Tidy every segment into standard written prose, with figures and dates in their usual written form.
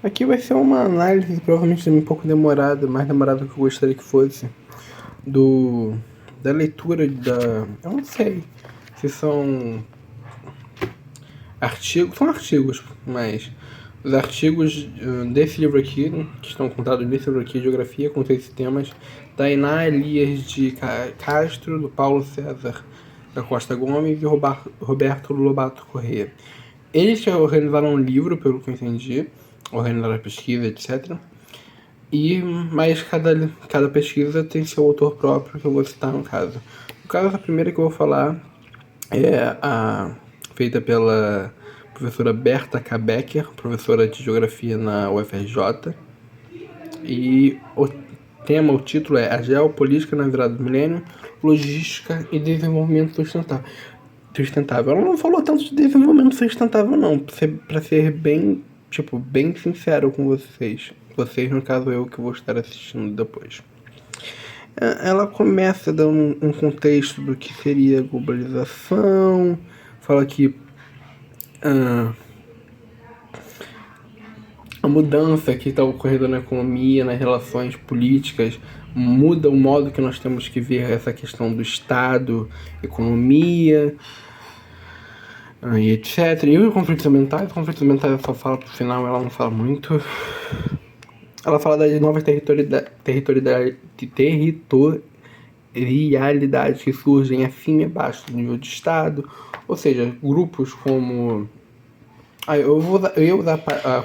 Aqui vai ser uma análise, provavelmente um pouco demorada, mais demorada do que eu gostaria que fosse, da leitura da... Eu não sei se são artigos, são artigos, mas os artigos desse livro aqui, que estão contados nesse livro aqui, Geografia com 6 temas, da Iná Elias de Castro, do Paulo César da Costa Gomes e Roberto Lobato Corrêa. Eles que organizaram um livro, pelo que eu entendi, organizaram a pesquisa, etc. Mas cada pesquisa tem seu autor próprio, que eu vou citar no caso. No caso, a primeira que eu vou falar é a feita pela professora Berta K. Becker, professora de Geografia na UFRJ. E o título é A Geopolítica na Virada do Milênio, Logística e Desenvolvimento Sustentável. Ela não falou tanto de desenvolvimento sustentável não, pra ser bem sincero com vocês. Vocês, no caso, eu que vou estar assistindo depois. Ela começa dando um contexto do que seria globalização, fala que a mudança que está ocorrendo na economia, nas relações políticas, muda o modo que nós temos que ver essa questão do Estado, economia, e etc. E os conflitos ambientais ela só fala pro final, ela não fala muito. Ela fala das novas territorialidades que surgem acima e abaixo do nível de Estado, ou seja, grupos como... eu ia usar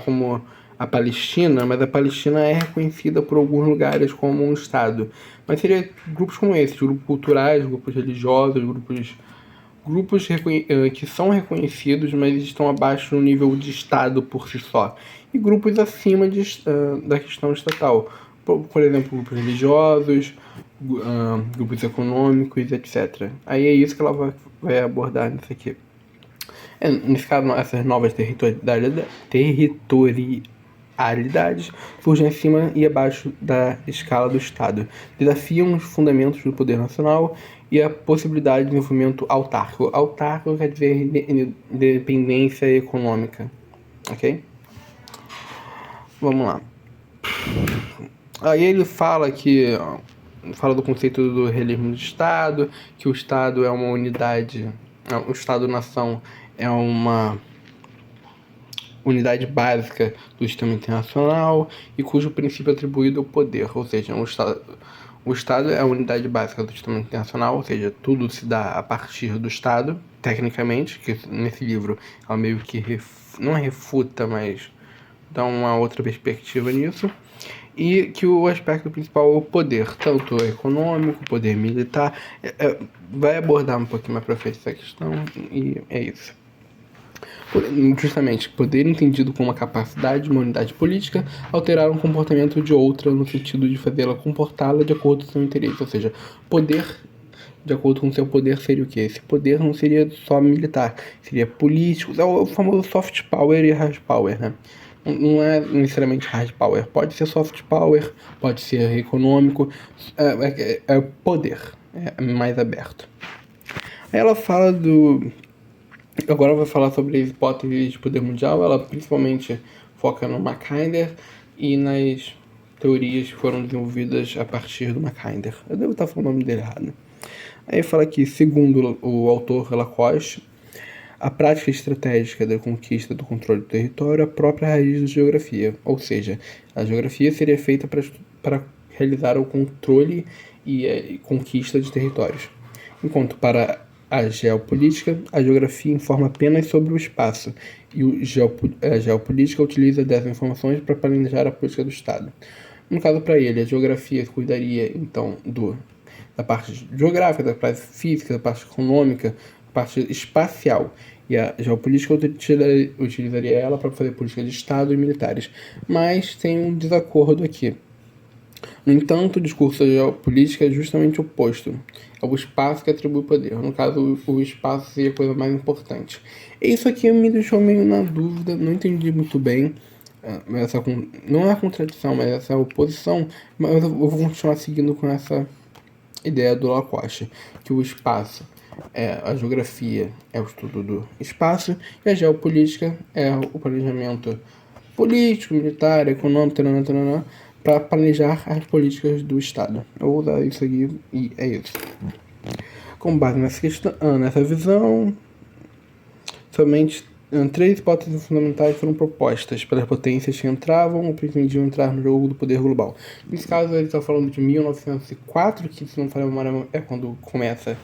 como a Palestina, mas a Palestina é reconhecida por alguns lugares como um Estado. Mas seria grupos como esses, grupos culturais, grupos religiosos, grupos que são reconhecidos, mas estão abaixo no nível de Estado por si só. E grupos acima da questão estatal. Por exemplo, grupos religiosos, grupos econômicos, etc. Aí é isso que ela vai abordar nisso aqui. Nesse caso, essas novas territorialidades surgem acima e abaixo da escala do Estado, desafiam os fundamentos do poder nacional e a possibilidade de desenvolvimento autárquico. Autárquico quer dizer independência econômica, ok? Vamos lá. Aí ele fala do conceito do realismo de Estado, que o Estado é uma unidade, o Estado-nação é uma unidade básica do sistema internacional e cujo princípio atribuído ao poder, ou seja, o Estado é a unidade básica do sistema internacional, ou seja, tudo se dá a partir do Estado, tecnicamente, que nesse livro ela meio que não refuta, mas dá uma outra perspectiva nisso, e que o aspecto principal é o poder, tanto econômico, poder militar, vai abordar um pouquinho mais pra frente essa questão, e é isso. Justamente, poder entendido como a capacidade de uma unidade política alterar um comportamento de outra no sentido de fazê-la comportá-la de acordo com seu interesse, ou seja, poder de acordo com seu poder seria o quê? Esse poder não seria só militar, seria político, é o famoso soft power e hard power, né? Não é necessariamente hard power, pode ser soft power, pode ser econômico, é poder, é mais aberto. Aí ela fala agora vai falar sobre as hipóteses de poder mundial, ela principalmente foca no Mackinder e nas teorias que foram desenvolvidas a partir do Mackinder. Eu devo estar falando o nome dele errado. Aí fala que, segundo o autor Lacoste, a prática estratégica da conquista do controle do território é a própria raiz da geografia, ou seja, a geografia seria feita para realizar o controle e conquista de territórios, enquanto para a geopolítica, a geografia informa apenas sobre o espaço e a geopolítica utiliza dessas informações para planejar a política do Estado. No caso, para ele, a geografia cuidaria então da parte geográfica, da parte física, da parte econômica, da parte espacial, e a geopolítica utilizaria ela para fazer política de Estado e militares. Mas tem um desacordo aqui. No entanto, o discurso da geopolítica é justamente o oposto. É o espaço que atribui poder. No caso, o espaço seria a coisa mais importante. E isso aqui me deixou meio na dúvida, não entendi muito bem. Não é a contradição, mas essa oposição. Mas eu vou continuar seguindo com essa ideia do Lacoste, que o espaço a geografia é o estudo do espaço e a geopolítica é o planejamento político, militar, econômico, para planejar as políticas do Estado. Eu vou usar isso aqui e é isso. Com base nessa visão, somente 3 hipóteses fundamentais foram propostas pelas potências que entravam ou pretendiam entrar no jogo do poder global. Nesse caso, ele está falando de 1904, que, se não me falha a memória, é quando começa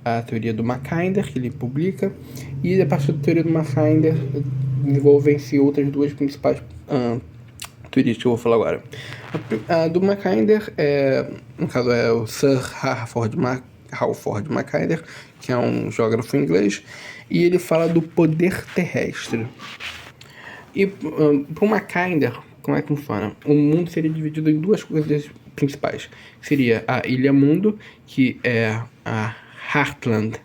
a teoria do Mackinder, que ele publica, e a partir da teoria do Mackinder desenvolvem-se outras duas principais teorias que eu vou falar agora. A do Mackinder, no caso, é o Sir Halford Mackinder, que é um geógrafo inglês, e ele fala do poder terrestre. E para o Mackinder, como é que funciona? O mundo seria dividido em 2 coisas principais. Seria a Ilha Mundo, que é a Heartland,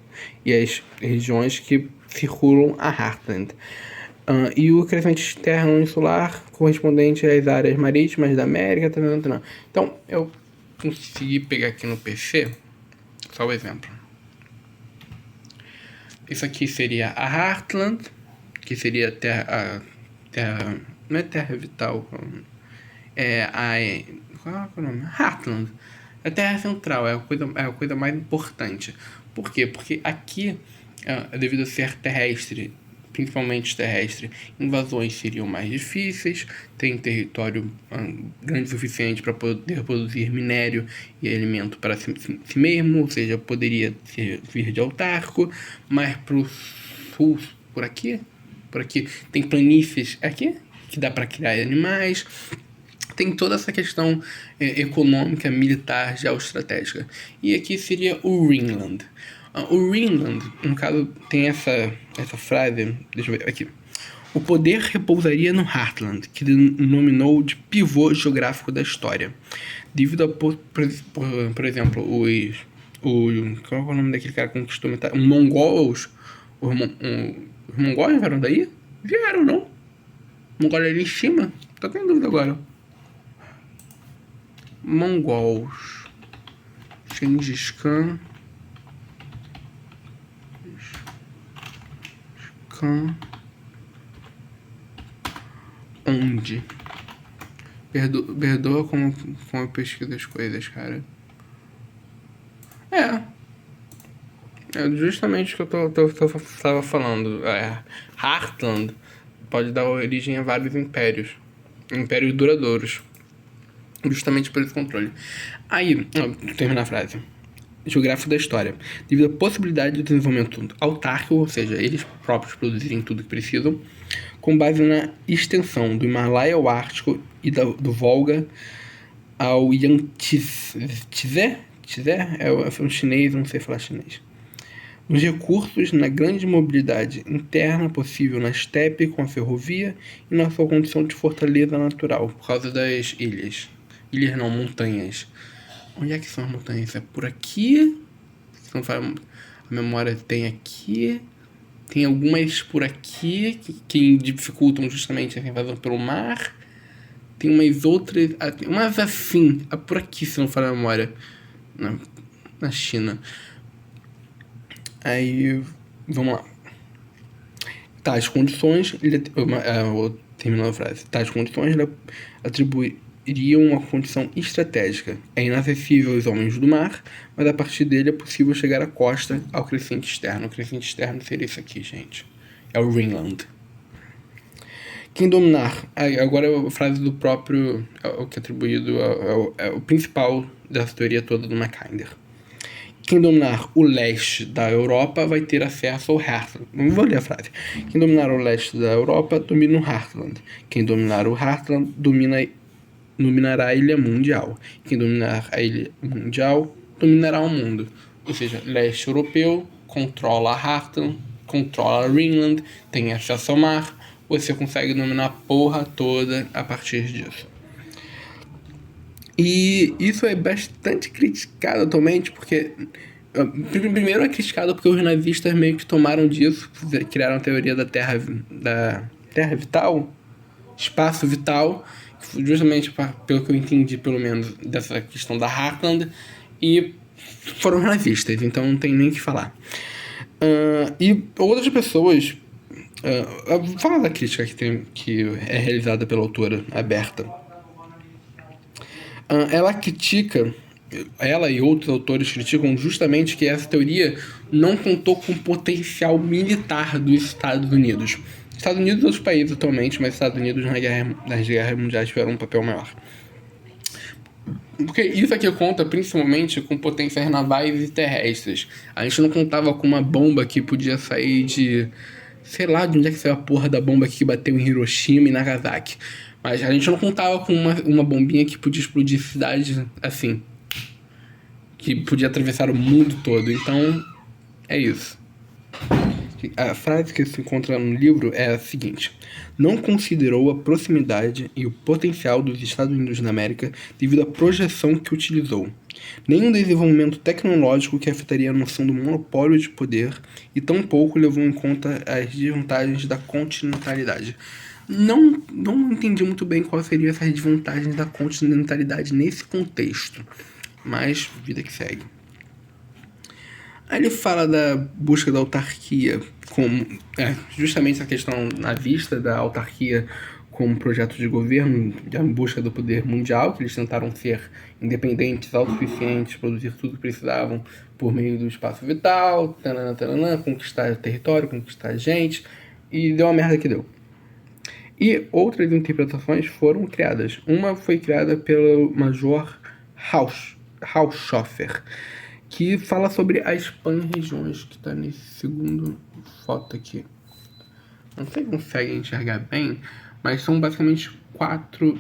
e as regiões que circulam a Heartland. E o crescente externo insular, correspondente às áreas marítimas da América. Então, eu consegui pegar aqui no PC, só o exemplo. Isso aqui seria a Heartland, que seria a terra, não é terra vital, qual é o nome? Heartland. A terra central é a coisa mais importante. Por quê? Porque aqui, devido a ser terrestre, principalmente terrestre, invasões seriam mais difíceis, tem território grande o suficiente para poder produzir minério e alimento para si mesmo, ou seja, poderia servir de autárquico, mas para o sul, por aqui tem planícies aqui, que dá para criar animais, tem toda essa questão econômica, militar, geoestratégica. E aqui seria o Ringland. O Ringland, no caso, tem essa frase, deixa eu ver aqui. O poder repousaria no Heartland, que denominou de pivô geográfico da história. Devido a, por exemplo, qual é o nome daquele cara que conquistou metade? Os mongols. Os mongols vieram daí? Vieram, não? Mongólia ali em cima? Tô com dúvida agora. Mongols. Gengis Khan. Onde? Perdoa como eu pesquiso as coisas, cara. É justamente o que eu tava falando. Heartland pode dar origem a vários impérios duradouros, justamente por esse controle. Aí, vou terminar a frase. Geográfico da história. Devido à possibilidade de desenvolvimento autárquico, ou seja, eles próprios produzirem tudo que precisam, com base na extensão do Himalaia ao Ártico e do Volga ao Yangtze. É um chinês, não sei falar chinês. Os recursos na grande mobilidade interna possível na estepe com a ferrovia e na sua condição de fortaleza natural, por causa das ilhas. Ilhas não, montanhas. Onde é que são as montanhas? É por aqui? Se não faz, a memória tem aqui. Tem algumas por aqui que dificultam justamente a invasão pelo mar. Tem umas outras. Umas assim. Por aqui, se não falha a memória. Na China. Aí. Vamos lá. Tais condições. Vou terminar a frase. Tais condições atribuiriam uma condição estratégica. É inacessível aos homens do mar, mas a partir dele é possível chegar à costa ao crescente externo. O crescente externo seria isso aqui, gente. É o Ringland. Quem dominar... Agora é a frase do próprio... o que é atribuído... É o principal dessa teoria toda do Mackinder. Quem dominar o leste da Europa vai ter acesso ao Heartland. Não vou ler a frase. Quem dominar o leste da Europa domina o Heartland. Quem dominar o Heartland dominará a Ilha Mundial. Quem dominar a Ilha Mundial dominará o mundo. Ou seja, leste europeu controla a Heartland, controla a Ringland, tem acesso ao mar. Você consegue dominar a porra toda a partir disso. E isso é bastante criticado atualmente, porque... Primeiro é criticado porque os nazistas meio que tomaram disso, criaram a teoria da terra vital, espaço vital, justamente pelo que eu entendi, pelo menos, dessa questão da Heartland, e foram nazistas, então não tem nem o que falar. E outras pessoas Vou falar da crítica que é realizada pela autora, aberta. Ela critica, ela e outros autores criticam justamente que essa teoria não contou com o potencial militar dos Estados Unidos. Estados Unidos e outros países atualmente, mas Estados Unidos nas guerras mundiais tiveram um papel maior. Porque isso aqui conta principalmente com potências navais e terrestres. A gente não contava com uma bomba que podia sair de... Sei lá de onde é que saiu a porra da bomba que bateu em Hiroshima e Nagasaki. Mas a gente não contava com uma bombinha que podia explodir cidades assim. Que podia atravessar o mundo todo. Então, é isso. A frase que se encontra no livro é a seguinte: não considerou a proximidade e o potencial dos Estados Unidos da América devido à projeção que utilizou, nem um desenvolvimento tecnológico que afetaria a noção do monopólio de poder e tampouco levou em conta as desvantagens da continentalidade. Não entendi muito bem quais seriam essas desvantagens da continentalidade nesse contexto, mas vida que segue. Aí ele fala da busca da autarquia como justamente a questão na vista da autarquia como projeto de governo, a busca do poder mundial, que eles tentaram ser independentes, autossuficientes, produzir tudo que precisavam por meio do espaço vital, conquistar território, conquistar gente, e deu a merda que deu. E outras interpretações foram criadas. Uma foi criada pelo Major Haushofer, que fala sobre as pan-regiões, que está nesse segundo foto aqui. Não sei se consegue enxergar bem, mas são basicamente 4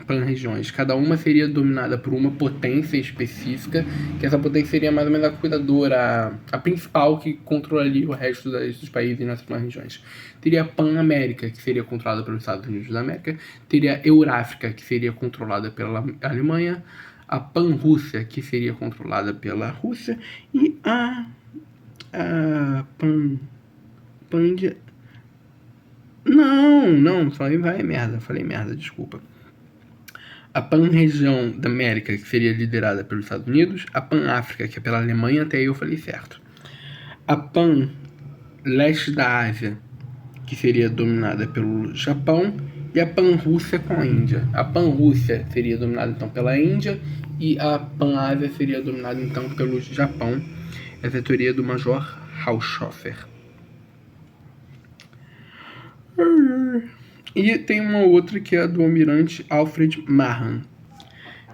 pan-regiões. Cada uma seria dominada por uma potência específica, que essa potência seria mais ou menos a cuidadora, a principal que controlaria o resto dos países nessas pan-regiões. Teria a Pan-América, que seria controlada pelos Estados Unidos da América. Teria a Euráfrica, que seria controlada pela Alemanha. A Pan-Rússia, que seria controlada pela Rússia, e a Pandia... Não, falei merda, desculpa. A Pan-região da América, que seria liderada pelos Estados Unidos, a Pan-África, que é pela Alemanha, até aí eu falei certo. A Pan-leste da Ásia, que seria dominada pelo Japão, e a Pan-Rússia com a Índia. A Pan-Rússia seria dominada então pela Índia e a Pan-Ásia seria dominada então pelo Japão. Essa é a teoria do Major Haushofer. E tem uma outra que é a do almirante Alfred Mahan,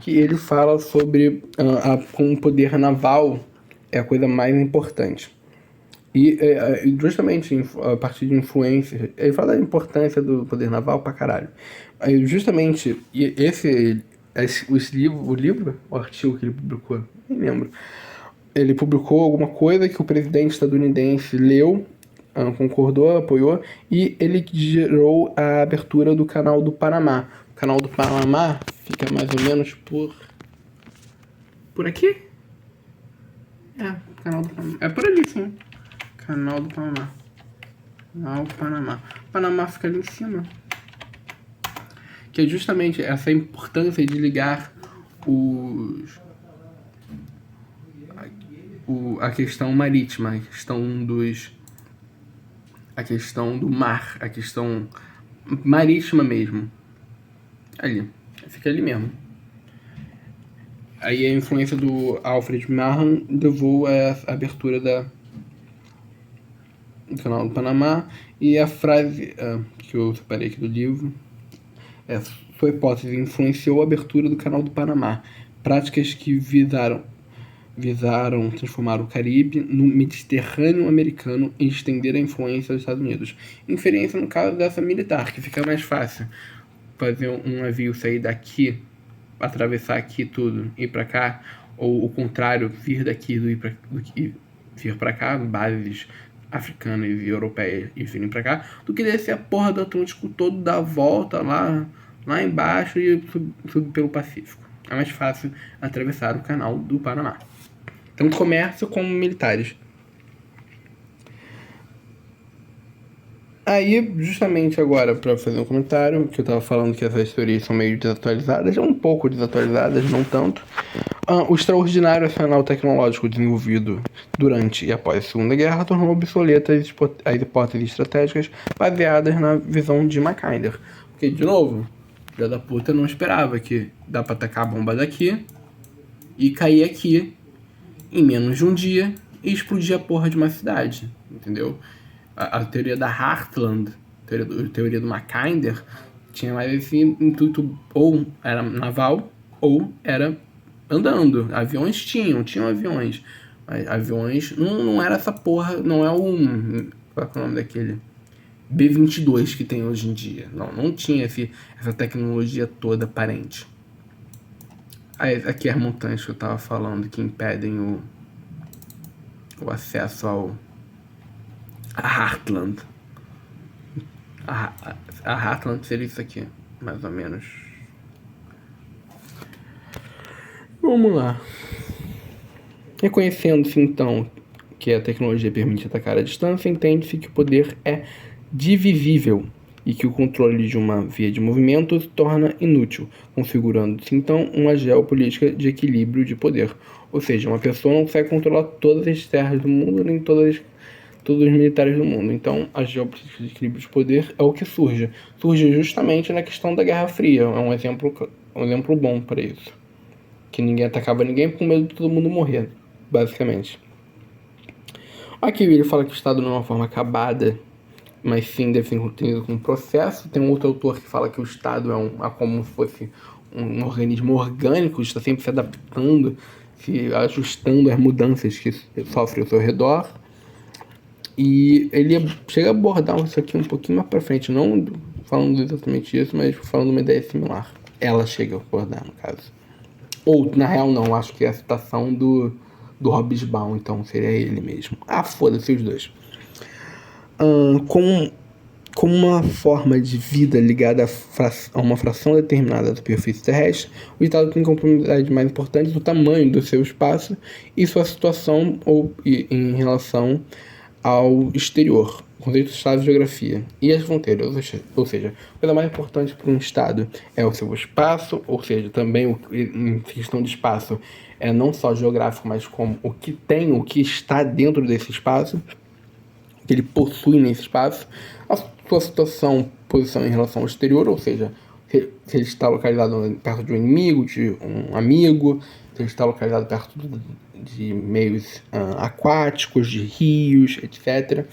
que ele fala sobre como o poder naval é a coisa mais importante. E justamente a partir de influência, ele fala da importância do poder naval pra caralho. Aí, justamente, o artigo que ele publicou, nem lembro. Ele publicou alguma coisa que o presidente estadunidense leu, concordou, apoiou, e ele gerou a abertura do Canal do Panamá. O Canal do Panamá fica mais ou menos por aqui? O Canal do Panamá. É por ali, sim. Canal do Panamá. Canal do Panamá. Panamá fica ali em cima. Que é justamente essa importância de ligar a questão marítima, a questão do mar, a questão marítima mesmo. Ali. Fica ali mesmo. Aí a influência do Alfred Mahan levou a abertura do Canal do Panamá, e a frase que eu separei aqui do livro é: sua hipótese influenciou a abertura do Canal do Panamá, práticas que visaram transformar o Caribe no Mediterrâneo americano e estender a influência dos Estados Unidos. Inferência no caso dessa militar, que fica mais fácil fazer um navio sair daqui, atravessar aqui tudo, ir para cá, ou o contrário, vir daqui do que vir para cá, bases africanas e europeias e virem pra cá, do que descer a porra do Atlântico todo, dar a volta lá embaixo e subir pelo Pacífico. É mais fácil atravessar o Canal do Panamá. Tanto comércio como militares. Aí, justamente agora, para fazer um comentário, que eu tava falando que essas teorias são meio desatualizadas, um pouco desatualizadas, não tanto. O extraordinário arsenal tecnológico desenvolvido durante e após a Segunda Guerra tornou obsoletas as hipóteses estratégicas baseadas na visão de Mackinder. Porque, de novo, filho da puta não esperava que dá pra atacar a bomba daqui e cair aqui em menos de um dia e explodir a porra de uma cidade, entendeu? A teoria da Heartland, a teoria do Mackinder, tinha mais esse intuito, ou era naval, ou era andando. Aviões tinham aviões. Mas aviões não era essa porra, não é um. Qual é o nome daquele? B-22 que tem hoje em dia. Não tinha essa tecnologia toda aparente. Aqui as montanhas que eu tava falando que impedem o acesso a Heartland. A Heartland seria isso aqui, mais ou menos. Vamos lá. Reconhecendo-se então que a tecnologia permite atacar à distância, entende-se que o poder é divisível e que o controle de uma via de movimento se torna inútil, configurando-se então uma geopolítica de equilíbrio de poder. Ou seja, uma pessoa não consegue controlar todas as terras do mundo, nem todos os militares do mundo. Então, a geopolítica de equilíbrio de poder é o que surge. Surge justamente na questão da Guerra Fria. É um exemplo bom para isso. Que ninguém atacava ninguém com medo de todo mundo morrer, basicamente. Aqui ele fala que o Estado não é uma forma acabada, mas sim deve ser entendido como um processo. Tem um outro autor que fala que o Estado é como se fosse um organismo orgânico, está sempre se adaptando, se ajustando às mudanças que sofre ao seu redor. E ele chega a abordar isso aqui um pouquinho mais pra frente, não falando exatamente isso, mas falando uma ideia similar. Ela chega a abordar, no caso. Ou, na real, não, acho que é a citação do Hobsbawm, então seria ele mesmo. Foda-se os dois. Como uma forma de vida ligada a uma fração determinada da superfície terrestre, o Estado tem como propriedade mais importante o tamanho do seu espaço e sua situação em relação ao exterior, o conceito de Estado e geografia, e as fronteiras, ou seja, a coisa mais importante para um Estado é o seu espaço, ou seja, também em questão de espaço, é não só geográfico, mas como o que está dentro desse espaço, que ele possui nesse espaço, a sua posição em relação ao exterior, ou seja, se ele está localizado perto de um inimigo, de um amigo, se ele está localizado perto de meios aquáticos, de rios, etc.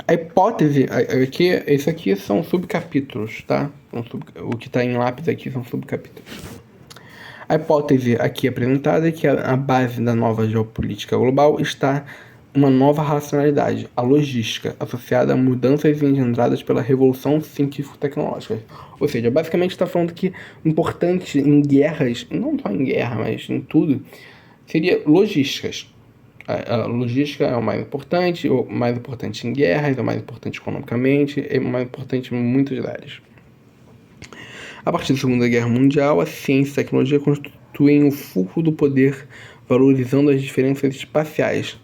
A hipótese, esse aqui são subcapítulos, tá? O que está em lápis aqui são subcapítulos. A hipótese aqui apresentada é que a base da nova geopolítica global está uma nova racionalidade, a logística, associada a mudanças engendradas pela revolução científico-tecnológica. Ou seja, basicamente está falando que importante em guerras, não só em guerra, mas em tudo, seria logísticas. A logística é o mais importante em guerras, é o mais importante economicamente, é o mais importante em muitas áreas. A partir da Segunda Guerra Mundial, a ciência e a tecnologia constituem o fulcro do poder, valorizando as diferenças espaciais.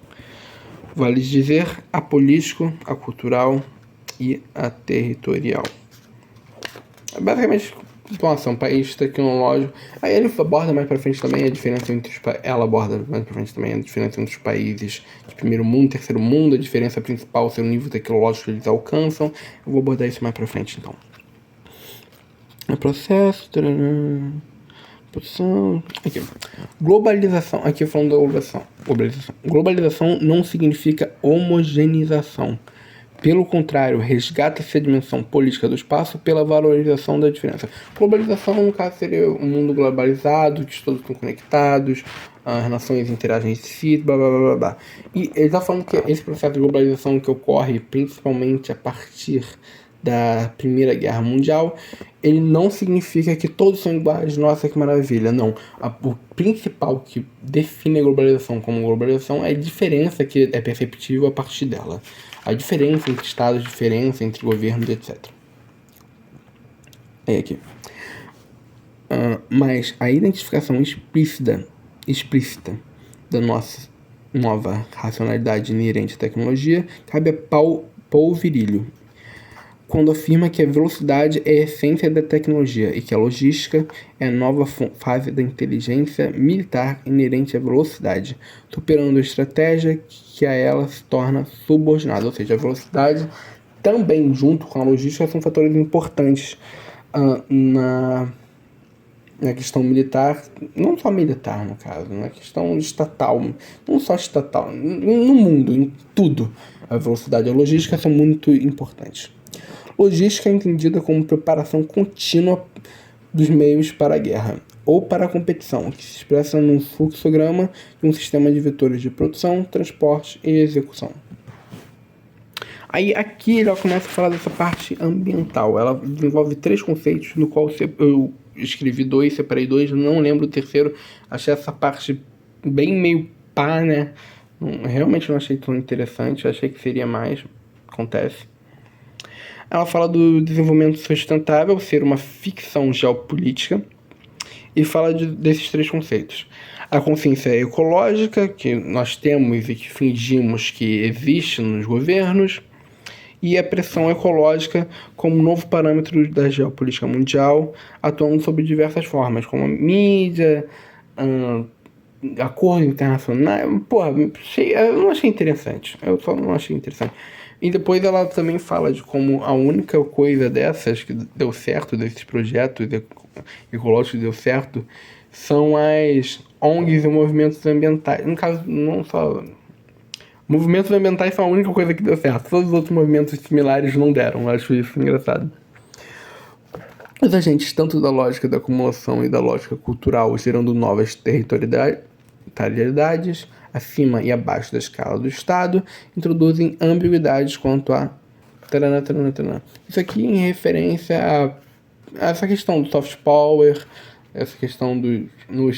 Vale dizer, a político, a cultural e a territorial. Basicamente, são países tecnológicos. Aí ele aborda mais pra frente também a diferença entre os países de primeiro mundo e terceiro mundo, a diferença principal ser o nível tecnológico que eles alcançam. Eu vou abordar isso mais pra frente, então. O processo, produção, aqui. Globalização, aqui falando da globalização. Globalização não significa homogeneização. Pelo contrário, resgata-se a dimensão política do espaço pela valorização da diferença. Globalização, no caso, seria um mundo globalizado, que todos estão conectados, as nações interagem entre si, blá blá blá blá. E ele está falando que esse processo de globalização que ocorre principalmente a partir da Primeira Guerra Mundial, ele não significa que todos são iguais, nossa, que maravilha, não. O principal que define a globalização como globalização é a diferença que é perceptível a partir dela. A diferença entre estados, a diferença entre governos, etc. É aqui. Mas a identificação explícita da nossa nova racionalidade inerente à tecnologia cabe a Paul Virilio. quando afirma que a velocidade é a essência da tecnologia e que a logística é a nova fase da inteligência militar inerente à velocidade, superando a estratégia que a ela se torna subordinada. Ou seja, a velocidade também, junto com a logística, são fatores importantes na questão militar, não só militar no caso, na questão estatal, não só estatal, no mundo, em tudo. A velocidade e a logística são muito importantes. Logística é entendida como preparação contínua dos meios para a guerra ou para a competição, que se expressa num fluxograma de um sistema de vetores de produção, transporte e execução. Aí aqui ela começa a falar dessa parte ambiental. Ela desenvolve 3 conceitos, no qual eu escrevi 2, separei 2, não lembro o terceiro. Achei essa parte bem meio pá, né? Realmente não achei tão interessante, achei que seria mais. Acontece. Ela fala do desenvolvimento sustentável ser uma ficção geopolítica e fala desses 3 conceitos. A consciência ecológica, que nós temos e que fingimos que existe nos governos, e a pressão ecológica como novo parâmetro da geopolítica mundial, atuando sob diversas formas, como a mídia, acordos internacionais. Porra, eu não achei interessante. Eu só não achei interessante. E depois ela também fala de como a única coisa dessas que deu certo, desses projetos ecológicos que deu certo, são as ONGs e movimentos ambientais. No caso, não só... Movimentos ambientais são a única coisa que deu certo. Todos os outros movimentos similares não deram. Eu acho isso engraçado. Os agentes, tanto da lógica da acumulação e da lógica cultural, gerando novas territorialidades acima e abaixo da escala do Estado, introduzem ambiguidades quanto a... Isso aqui em referência a essa questão do soft power, essa questão do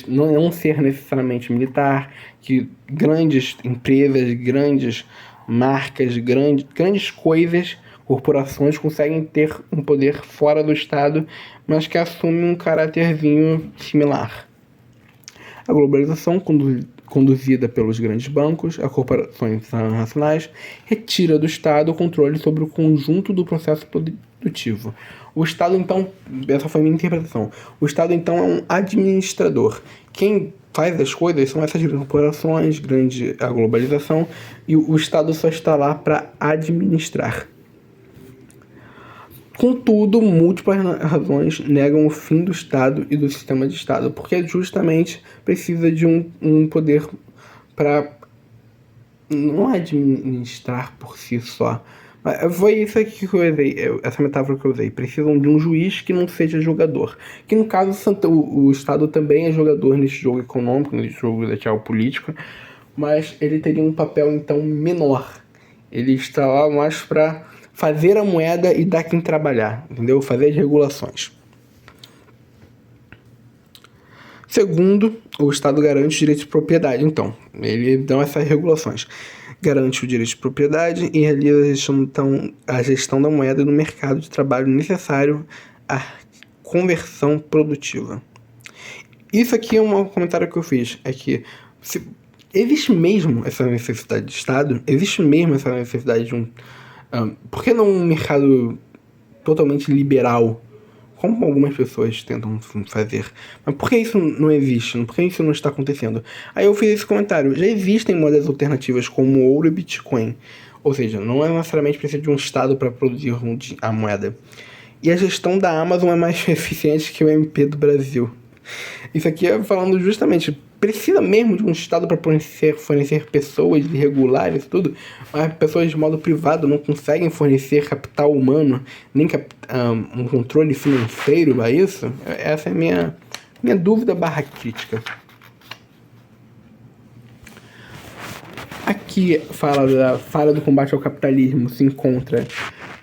não ser necessariamente militar, que grandes empresas, grandes marcas, grandes coisas, corporações conseguem ter um poder fora do Estado, mas que assumem um caráterzinho similar. A globalização, conduzida pelos grandes bancos, as corporações internacionais, retira do Estado o controle sobre o conjunto do processo produtivo. O Estado, então, essa foi a minha interpretação, o Estado, então, é um administrador. Quem faz as coisas são essas grandes corporações, a globalização, e o Estado só está lá para administrar. Contudo, múltiplas razões negam o fim do Estado e do sistema de Estado, porque justamente precisa de um poder para não administrar por si só. Foi isso aqui que eu usei, essa metáfora que eu usei. Precisam de um juiz que não seja jogador. Que no caso o Estado também é jogador nesse jogo econômico, nesse jogo da geopolítica, mas ele teria um papel então menor. Ele está lá mais para fazer a moeda e dar quem trabalhar, entendeu? Fazer as regulações. Segundo, o Estado garante o direito de propriedade. Então, ele dá essas regulações. Garante o direito de propriedade e realiza a gestão da moeda no mercado de trabalho necessário à conversão produtiva. Isso aqui é um comentário que eu fiz. É que existe mesmo essa necessidade de Estado? Existe mesmo essa necessidade de por que não um mercado totalmente liberal, como algumas pessoas tentam fazer? Mas por que isso não existe? Por que isso não está acontecendo? Aí eu fiz esse comentário. Já existem moedas alternativas como ouro e Bitcoin. Ou seja, não é necessariamente preciso de um Estado para produzir a moeda. E a gestão da Amazon é mais eficiente que o MP do Brasil. Isso aqui é falando justamente, precisa mesmo de um Estado para fornecer pessoas irregulares e tudo, mas pessoas de modo privado não conseguem fornecer capital humano, nem um controle financeiro a isso? Essa é a minha dúvida / crítica. Aqui fala da falha do combate ao capitalismo se encontra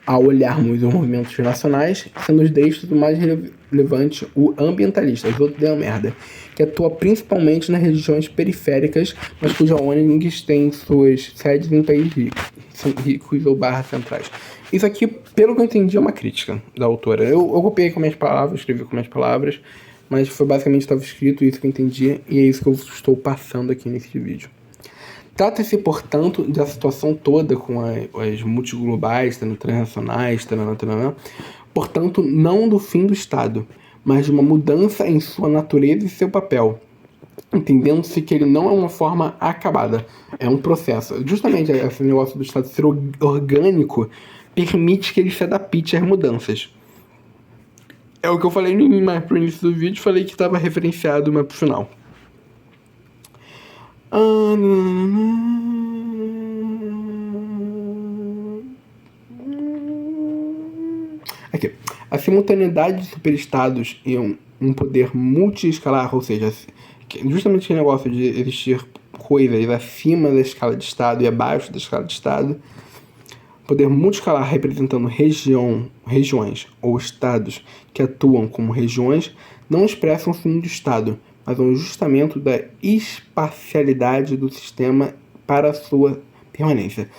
ao olharmos os movimentos nacionais, sendo os destes o mais relevante o ambientalista, os outros deu merda, que atua principalmente nas regiões periféricas, mas cuja ONGs têm suas sedes em países ricos ou centrais. Isso aqui, pelo que eu entendi, é uma crítica da autora. Eu copiei com minhas palavras, escrevi com minhas palavras, mas foi basicamente estava escrito isso que eu entendi, e é isso que eu estou passando aqui nesse vídeo. Trata-se, portanto, da situação toda com as multiglobais, transnacionais, portanto, não do fim do Estado, mas de uma mudança em sua natureza e seu papel, entendendo-se que ele não é uma forma acabada, é um processo. Justamente esse negócio do Estado ser orgânico permite que ele se adapte às mudanças. É o que eu falei mais pro início do vídeo, falei que estava referenciado mais pro final. Aqui. A simultaneidade de superestados e um poder multiescalar, ou seja, justamente aquele negócio de existir coisas acima da escala de estado e abaixo da escala de estado, poder multiescalar representando regiões ou estados que atuam como regiões, não expressam o fim do estado, mas um ajustamento da espacialidade do sistema para a sua permanência.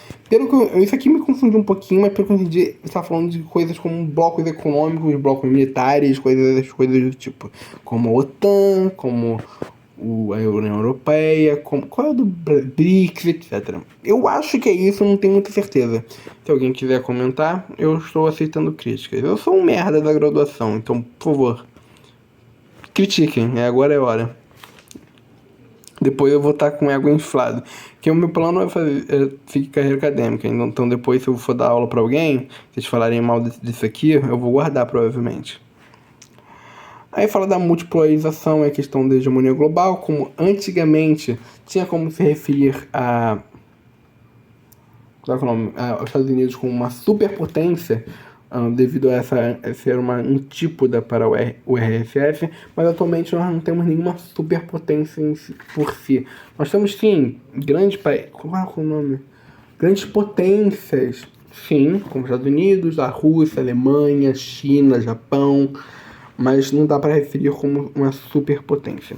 Isso aqui me confundiu um pouquinho, mas pelo que eu entendi, você está falando de coisas como blocos econômicos, blocos militares, coisas do tipo, como a OTAN, como a União Europeia, qual é o do BRICS, etc. Eu acho que é isso, não tenho muita certeza. Se alguém quiser comentar, eu estou aceitando críticas. Eu sou um merda da graduação, então, por favor, critiquem, agora é hora. Depois eu vou estar com o ego inflado. Que o meu plano é seguir carreira acadêmica. Então depois, se eu for dar aula para alguém, se eles falarem mal disso aqui, eu vou guardar provavelmente. Aí fala da multipolarização, é a questão da hegemonia global, como antigamente tinha como se referir aos Estados Unidos como uma superpotência, devido a ser um tipo para o RSS, mas atualmente nós não temos nenhuma superpotência por si. Nós temos, sim, grandes potências, sim, como os Estados Unidos, a Rússia, a Alemanha, China, Japão, mas não dá para referir como uma superpotência.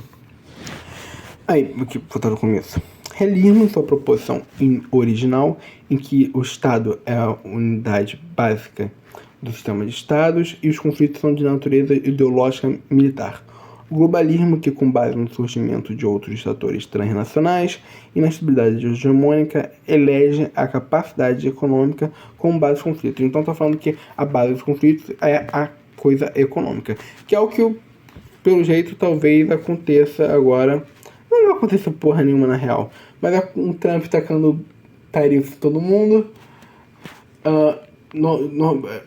Aí, voltar no começo. Realismo em sua proposição original, em que o Estado é a unidade básica do sistema de Estados e os conflitos são de natureza ideológica militar. O globalismo, que com base no surgimento de outros fatores transnacionais e na estabilidade hegemônica, elege a capacidade econômica como base dos conflitos. Então está falando que a base dos conflitos é a coisa econômica, que é o que, pelo jeito, talvez aconteça agora. Não vai acontecer porra nenhuma na real, mas é um Trump tacando tarifa em todo mundo.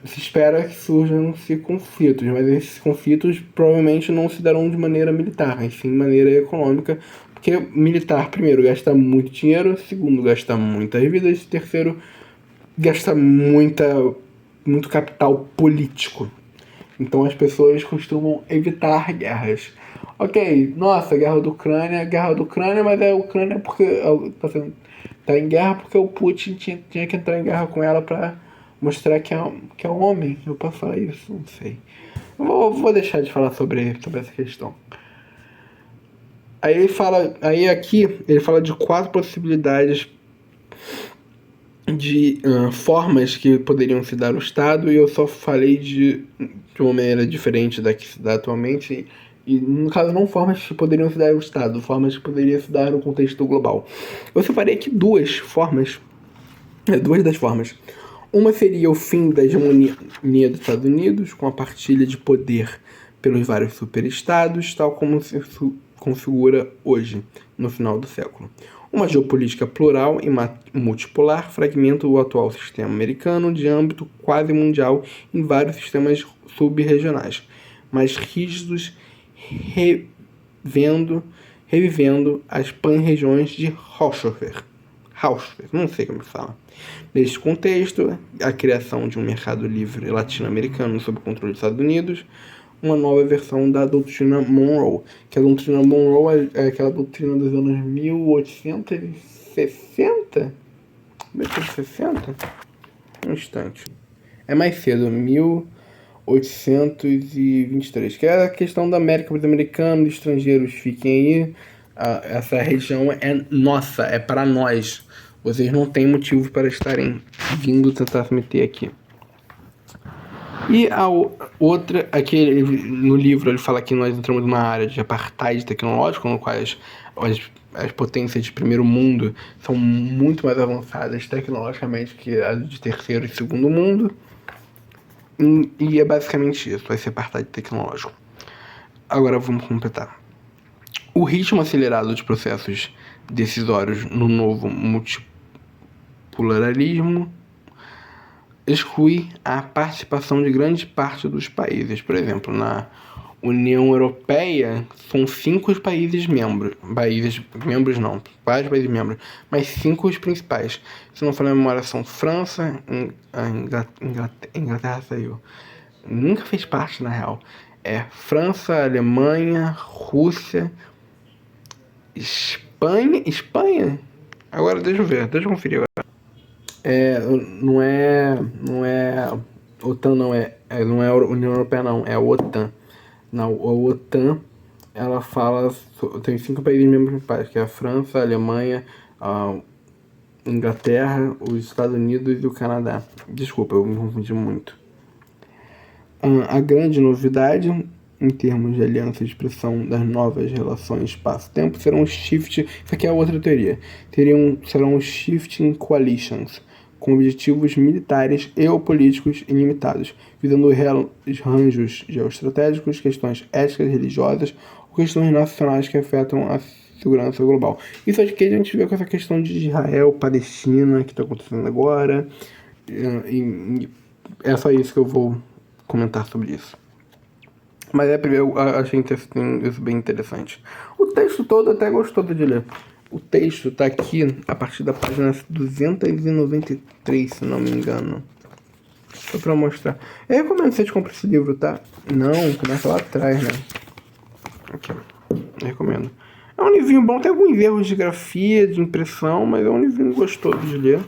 Se espera que surjam-se conflitos, mas esses conflitos provavelmente não se darão de maneira militar, mas sim de maneira econômica, porque militar, primeiro, gasta muito dinheiro, segundo, gasta muitas vidas, terceiro, gasta muito capital político. Então as pessoas costumam evitar guerras. Ok, nossa, guerra da Ucrânia, mas a Ucrânia porque tá em guerra porque o Putin tinha que entrar em guerra com ela pra mostrar que é um homem. Eu posso falar isso? Não sei. Vou deixar de falar sobre essa questão. Aqui ele fala de 4 possibilidades de formas que poderiam se dar o Estado, e eu só falei de uma maneira diferente da que se dá atualmente, e no caso não formas que poderiam se dar o Estado, formas que poderiam se dar no contexto global. Eu separei aqui duas das formas. Uma seria o fim da hegemonia dos Estados Unidos, com a partilha de poder pelos vários superestados, tal como se configura hoje, no final do século. Uma geopolítica plural e multipolar fragmenta o atual sistema americano de âmbito quase mundial em vários sistemas sub-regionais, mais rígidos, revivendo as pan-regiões de Haushofer, não sei como fala. Neste contexto, a criação de um mercado livre latino-americano sob o controle dos Estados Unidos, uma nova versão da doutrina Monroe, que a doutrina Monroe é aquela doutrina dos anos 1860? 1860? Um instante. É mais cedo, 1823, que é a questão da América para os americanos, estrangeiros fiquem aí, essa região é nossa, é para nós. Vocês não têm motivo para estarem vindo tentar se meter aqui. E a outra, aqui no livro ele fala que nós entramos numa área de apartheid tecnológico, no qual as potências de primeiro mundo são muito mais avançadas tecnologicamente que as de terceiro e segundo mundo. E é basicamente isso, vai ser apartheid tecnológico. Agora vamos completar. O ritmo acelerado de processos decisórios no novo multipolarismo exclui a participação de grande parte dos países. Por exemplo, na União Europeia são 5 países membros. Vários países membros, mas 5 os principais. Se não for na memória, são França, Inglaterra saiu. Nunca fez parte, na real. É França, Alemanha, Rússia, Espanha? Agora deixa eu conferir agora. Não é OTAN, não é União Europeia, não, é a OTAN. A OTAN, ela fala, tem 5 países membros principais, que é a França, a Alemanha, a Inglaterra, os Estados Unidos e o Canadá. Desculpa, eu me confundi muito. A grande novidade, em termos de aliança de expressão das novas relações espaço-tempo, serão os shift. Isso aqui é outra teoria. Serão os shifting coalitions, com objetivos militares e ou políticos ilimitados, visando arranjos geoestratégicos, questões éticas, religiosas ou questões nacionais que afetam a segurança global. Isso aqui a gente vê com essa questão de Israel, Palestina, que está acontecendo agora. E é só isso que eu vou comentar sobre isso. Mas eu achei isso bem interessante. O texto todo até gostou de ler. O texto tá aqui a partir da página 293, se não me engano. Só pra mostrar. Eu recomendo que vocês comprem esse livro, tá? Não, começa lá atrás, né? Aqui, eu recomendo. É um livrinho bom, tem alguns erros de grafia, de impressão, mas é um livrinho gostoso de ler.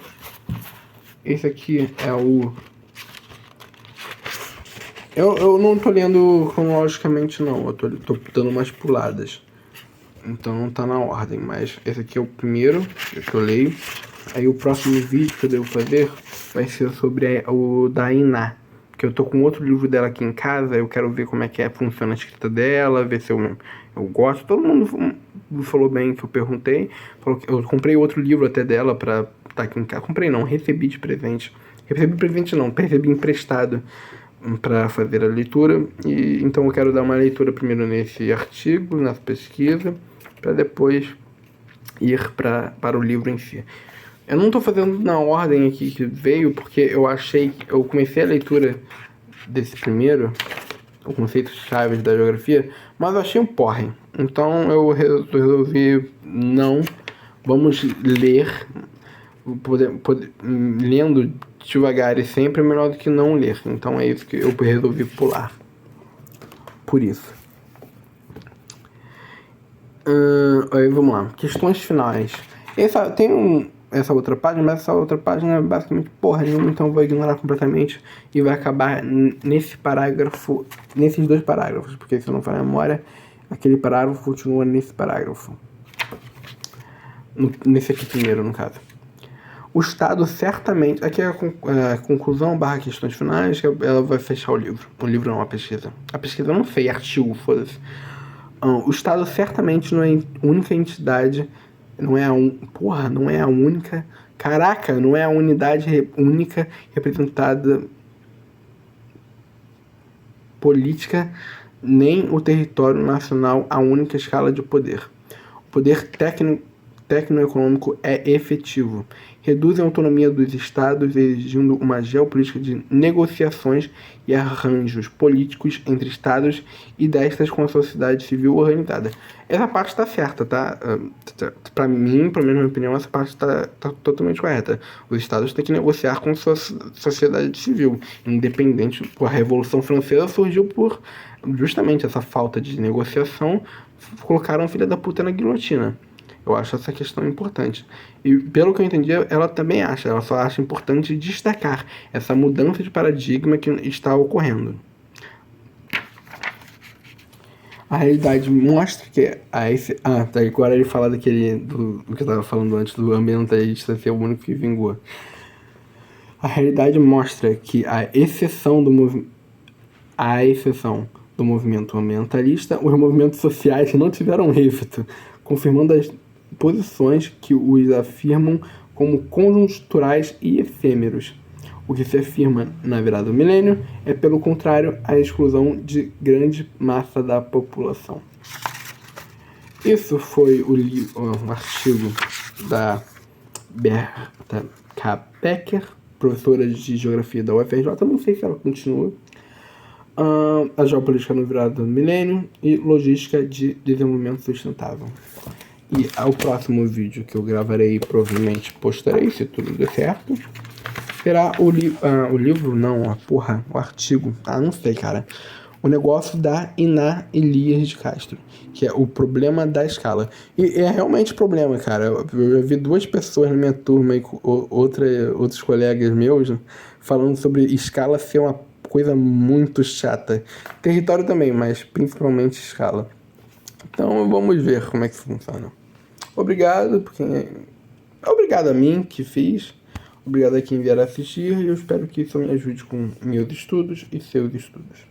Esse aqui é o... Eu não tô lendo cronologicamente, não. Eu tô dando umas puladas. Então não tá na ordem, mas esse aqui é o primeiro que eu leio. Aí o próximo vídeo que eu devo fazer vai ser sobre o da Iná, que eu tô com outro livro dela aqui em casa. Eu quero ver como é que funciona a escrita dela, ver se eu gosto. Todo mundo falou bem que eu perguntei. Falou que eu comprei outro livro até dela pra tá aqui em casa. Comprei não, recebi de presente. Recebi emprestado para fazer a leitura. E então eu quero dar uma leitura primeiro nesse artigo, nessa pesquisa, para depois ir para o livro em si. Eu não estou fazendo na ordem aqui que veio, porque eu comecei a leitura desse primeiro, o conceito chave da geografia, mas eu achei um porre. Então eu resolvi vamos ler, lendo devagar e sempre é melhor do que não ler. Então é isso que eu resolvi pular. Por isso. Aí vamos lá. Questões finais. Essa outra página, mas essa outra página é basicamente porra nenhuma, então eu vou ignorar completamente e vai acabar nesses 2 parágrafos, porque se eu não for na memória, aquele parágrafo continua nesse parágrafo. Nesse aqui primeiro, no caso. O Estado certamente... Aqui é a conclusão / questões finais, que ela vai fechar o livro. O livro não, a pesquisa. A pesquisa eu não sei, artigo, foda-se. O Estado certamente não é a única entidade, não é a única... Caraca, não é a unidade única representada política, nem o território nacional a única escala de poder. O poder tecno-econômico é efetivo. Reduz a autonomia dos estados, exigindo uma geopolítica de negociações e arranjos políticos entre estados e destas com a sociedade civil organizada. Essa parte está certa, tá? Para mim, pelo menos na minha opinião, essa parte está totalmente correta. Os estados têm que negociar com a sociedade civil, independente. A Revolução Francesa surgiu por justamente essa falta de negociação, colocaram a filha da puta na guilhotina. Eu acho essa questão importante. E pelo que eu entendi, ela só acha importante destacar essa mudança de paradigma que está ocorrendo. A realidade mostra que agora ele fala do que eu estava falando antes, do ambientalista ser o único que vingou. A realidade mostra que a exceção do movimento ambientalista, os movimentos sociais não tiveram êxito, confirmando posições que os afirmam como conjunturais e efêmeros. O que se afirma na virada do milênio é, pelo contrário, a exclusão de grande massa da população. Isso foi o artigo da Berta K. Becker, professora de Geografia da UFRJ, não sei se ela continua. A geopolítica no virado do milênio e logística de desenvolvimento sustentável. E ao próximo vídeo que eu gravarei, provavelmente postarei, se tudo der certo, será o artigo, não sei, cara. O negócio da Iná Elias de Castro, que é o problema da escala. E é realmente problema, cara. Eu vi 2 pessoas na minha turma e outros colegas meus falando sobre escala ser uma coisa muito chata. Território também, mas principalmente escala. Então vamos ver como é que funciona. Obrigado a mim que fiz. Obrigado a quem vier assistir e eu espero que isso me ajude com meus estudos e seus estudos.